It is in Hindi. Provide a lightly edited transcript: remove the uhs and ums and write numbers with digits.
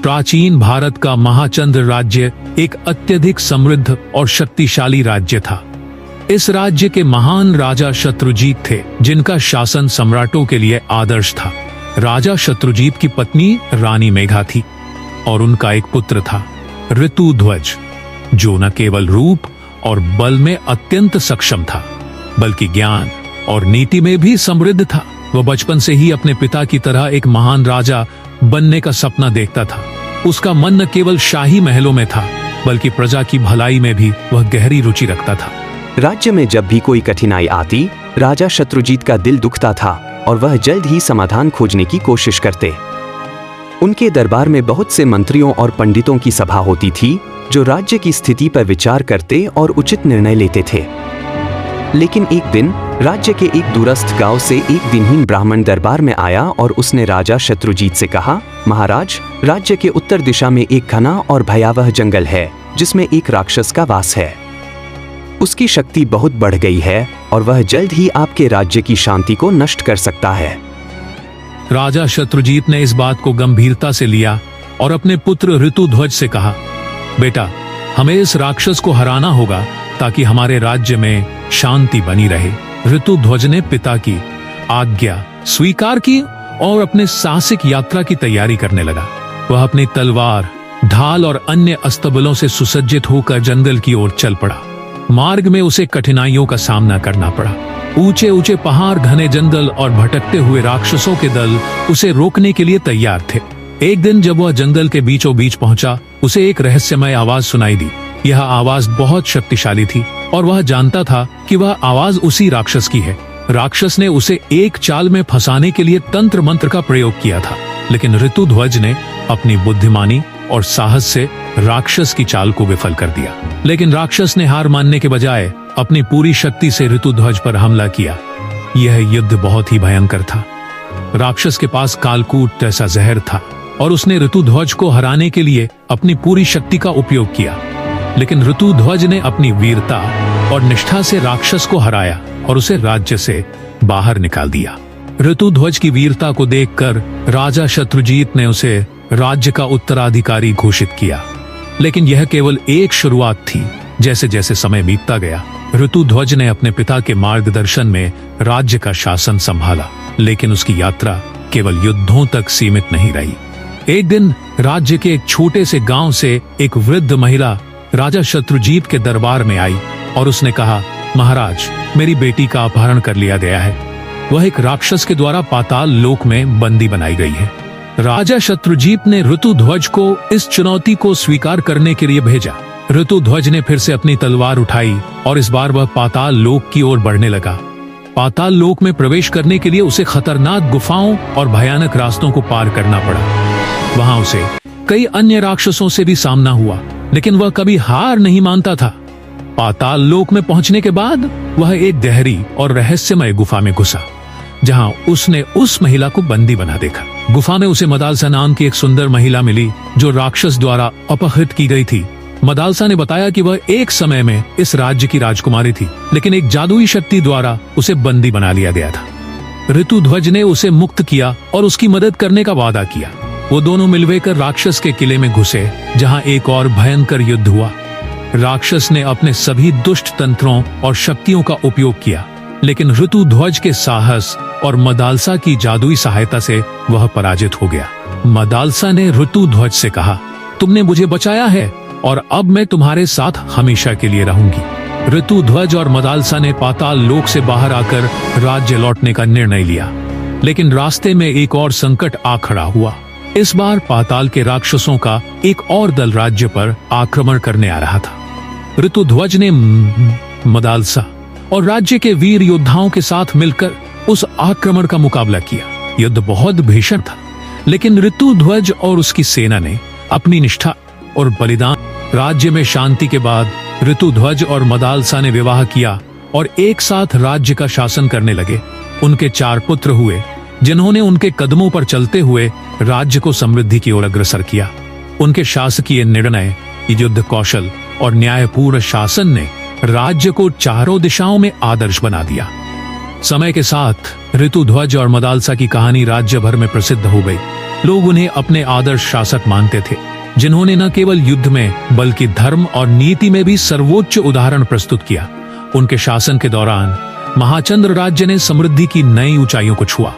प्राचीन भारत का महाचंद्र राज्य एक अत्यधिक समृद्ध और शक्तिशाली राज्य था। इस राज्य के महान राजा शत्रुजीत थे, जिनका शासन सम्राटों के लिए आदर्श था। राजा शत्रुजीत की पत्नी रानी मेघा थी और उनका एक पुत्र था ऋतुध्वज, जो न केवल रूप और बल में अत्यंत सक्षम था, बल्कि ज्ञान और नीति में भी समृद्ध था। वह बचपन से ही अपने पिता की तरह एक महान राजा बनने का सपना देखता था। उसका मन न केवल शाही महलों में था, बल्कि प्रजा की भलाई में भी वह गहरी रुचि रखता था। राज्य में जब भी कोई कठिनाई आती, राजा शत्रुजीत का दिल दुखता था और वह जल्द ही समाधान खोजने की कोशिश करते। उनके दरबार में बहुत से मंत्रियों और पंडितों की सभा होती थी, जो राज्य की स्थिति पर विचार करते और उचित निर्णय लेते थे। लेकिन एक दिन राज्य के एक दूरस्थ गांव से एक दिनहीन ब्राह्मण दरबार में आया और उसने राजा शत्रुजीत से कहा, महाराज, राज्य के उत्तर दिशा में एक घना और भयावह जंगल है, जिसमें एक राक्षस का वास है। उसकी शक्ति बहुत बढ़ गई है और वह जल्द ही आपके राज्य की शांति को नष्ट कर सकता है। राजा शत्रुजीत ने इस बात को गंभीरता से लिया और अपने पुत्र ऋतुध्वज से कहा, बेटा, हमें इस राक्षस को हराना होगा ताकि हमारे राज्य में शांति बनी रहे। ऋतुध्वज ने पिता की आज्ञा स्वीकार की और अपने साहसिक यात्रा की तैयारी करने लगा। वह अपनी तलवार, ढाल और अन्य अस्त्रबलों से सुसज्जित होकर जंगल की ओर चल पड़ा। मार्ग में उसे कठिनाइयों का सामना करना पड़ा। ऊंचे ऊंचे पहाड़, घने जंगल और भटकते हुए राक्षसों के दल उसे रोकने के लिए तैयार थे। एक दिन जब वह जंगल के बीचों बीच पहुंचा, उसे एक रहस्यमय आवाज सुनाई दी। यह आवाज बहुत शक्तिशाली थी और वह जानता था कि वह आवाज उसी राक्षस की है। राक्षस ने उसे एक चाल में फंसाने के लिए तंत्र मंत्र का प्रयोग किया था, लेकिन ऋतुध्वज ने अपनी बुद्धिमानी और साहस से राक्षस की चाल को विफल कर दिया। लेकिन राक्षस ने हार मानने के बजाय अपनी पूरी शक्ति से ऋतुध्वज पर हमला किया। यह युद्ध बहुत ही भयंकर था। राक्षस के पास कालकूट जैसा जहर था और उसने ऋतुध्वज को हराने के लिए अपनी पूरी शक्ति का उपयोग किया। लेकिन ऋतुध्वज ने अपनी वीरता और निष्ठा से राक्षस को हराया और उसे राज्य से बाहर निकाल दिया। ऋतुध्वज की वीरता को देखकर राजा शत्रुजीत ने उसे राज्य का उत्तराधिकारी घोषित किया। लेकिन यह केवल एक शुरुआत थी। जैसे जैसे समय बीतता गया, ऋतुध्वज ने अपने पिता के मार्गदर्शन में राज्य का शासन संभाला, लेकिन उसकी यात्रा केवल युद्धों तक सीमित नहीं रही। एक दिन राज्य के एक छोटे से गांव से एक वृद्ध महिला राजा शत्रुजीत के दरबार में आई और उसने कहा, महाराज, मेरी बेटी का अपहरण कर लिया गया है। वह एक राक्षस के द्वारा पाताल लोक में बंदी बनाई गई है। राजा शत्रुजीत ने ऋतुध्वज को इस चुनौती को स्वीकार करने के लिए भेजा। ऋतुध्वज ने फिर से अपनी तलवार उठाई और इस बार वह पाताल लोक की ओर बढ़ने लगा। पाताल लोक में प्रवेश करने के लिए उसे खतरनाक गुफाओं और भयानक रास्तों को पार करना पड़ा। वहां उसे कई अन्य राक्षसों से भी सामना हुआ, लेकिन वह कभी हार नहीं मानता था। पाताल लोक में पहुंचने के बाद वह एक गहरी और रहस्यमय गुफा में घुसा, जहां उसने उस महिला को बंदी बना देखा। गुफा में उसे मदालसा नाम की एक सुंदर महिला मिली, जो राक्षस द्वारा अपहृत की गई थी। मदालसा ने बताया कि वह एक समय में इस राज्य की राजकुमारी थी, लेकिन एक जादुई शक्ति द्वारा उसे बंदी बना लिया गया था। ऋतुध्वज ने उसे मुक्त किया और उसकी मदद करने का वादा किया। वो दोनों मिलकर राक्षस के किले में घुसे, जहां एक और भयंकर युद्ध हुआ। राक्षस ने अपने सभी दुष्ट तंत्रों और शक्तियों का उपयोग किया, लेकिन ऋतुध्वज के साहस और मदालसा की जादुई सहायता से वह पराजित हो गया। मदालसा ने ऋतुध्वज से कहा, तुमने मुझे बचाया है और अब मैं तुम्हारे साथ हमेशा के लिए रहूंगी। ऋतुध्वज और मदालसा ने पाताल लोक से बाहर आकर राज्य लौटने का निर्णय लिया, लेकिन रास्ते में एक और संकट आ खड़ा हुआ। इस बार पाताल के राक्षसों का एक और दल राज्य पर आक्रमण करने आ रहा था। ऋतुध्वज ने मदालसा और राज्य के वीर योद्धाओं के साथ मिलकर उस आक्रमण का मुकाबला किया। युद्ध बहुत भीषण था, लेकिन ऋतुध्वज और उसकी सेना ने अपनी निष्ठा और बलिदान। राज्य में शांति के बाद ऋतुध्वज और मदालसा ने विवाह किया और एक साथ राज्य का शासन करने लगे। उनके 4 पुत्र हुए, जिन्होंने उनके कदमों पर चलते हुए राज्य को समृद्धि की ओर अग्रसर किया। उनके शासकीय निर्णय, युद्ध कौशल और न्यायपूर्ण शासन ने राज्य को चारों दिशाओं में आदर्श बना दिया। समय के साथ ऋतुध्वज और मदालसा की कहानी राज्य भर में प्रसिद्ध हो गई। लोग उन्हें अपने आदर्श शासक मानते थे, जिन्होंने न केवल युद्ध में बल्कि धर्म और नीति में भी सर्वोच्च उदाहरण प्रस्तुत किया। उनके शासन के दौरान महाचंद्र राज्य ने समृद्धि की नई ऊंचाइयों को छुआ।